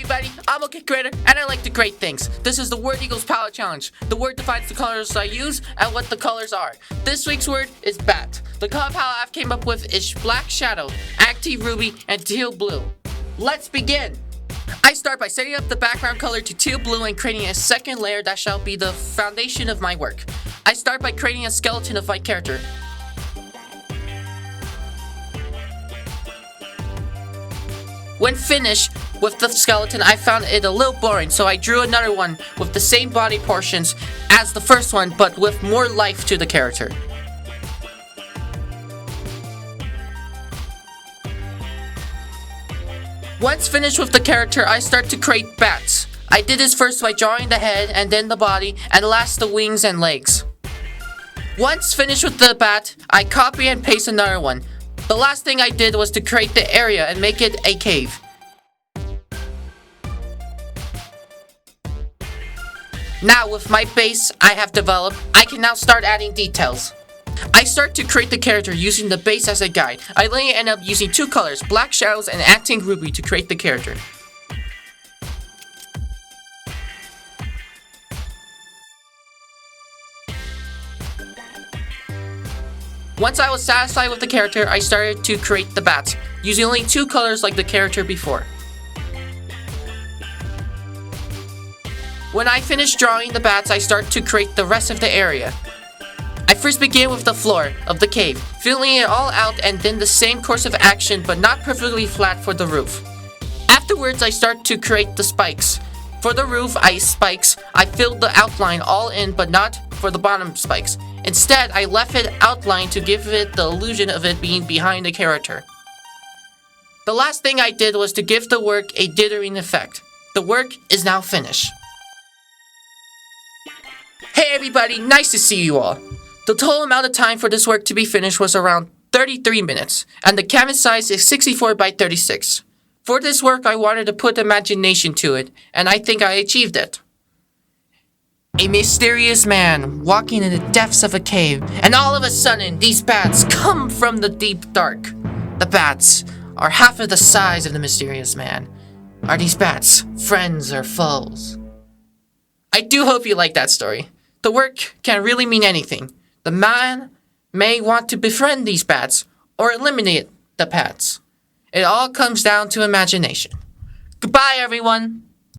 everybody, I'm OK Creator, and I like to create things. This is the Word Equals Palette Challenge. The word defines the colors I use and what the colors are. This week's word is bat. The color palette I've came up with is Black Shadow, Acti Ruby, and Teal Blue. Let's begin! I start by setting up the background color to teal blue and creating a second layer that shall be the foundation of my work. I start by creating a skeleton of my character. When finished with the skeleton, I found it a little boring, so I drew another one with the same body portions as the first one, but with more life to the character. Once finished with the character, I start to create bats. I did this first by drawing the head, and then the body, and last the wings and legs. Once finished with the bat, I copy and paste another one. The last thing I did was to create the area and make it a cave. Now with my base I have developed, I can now start adding details. I start to create the character using the base as a guide. I later end up using two colors, Black Shadows and Acting Ruby, to create the character. Once I was satisfied with the character, I started to create the bats, using only two colors like the character before. When I finish drawing the bats, I start to create the rest of the area. I first begin with the floor of the cave, filling it all out, and then the same course of action but not perfectly flat for the roof. Afterwards, I start to create the spikes. For the roof I filled the outline all in but not for the bottom spikes. Instead, I left it outlined to give it the illusion of it being behind the character. The last thing I did was to give the work a dithering effect. The work is now finished. Hey everybody, nice to see you all. The total amount of time for this work to be finished was around 33 minutes, and the canvas size is 64 by 36. For this work, I wanted to put imagination to it, and I think I achieved it. A mysterious man walking in the depths of a cave, and all of a sudden, these bats come from the deep dark. The bats are half of the size of the mysterious man. Are these bats friends or foes? I do hope you like that story. The work can really mean anything. The man may want to befriend these bats or eliminate the bats. It all comes down to imagination. Goodbye, everyone!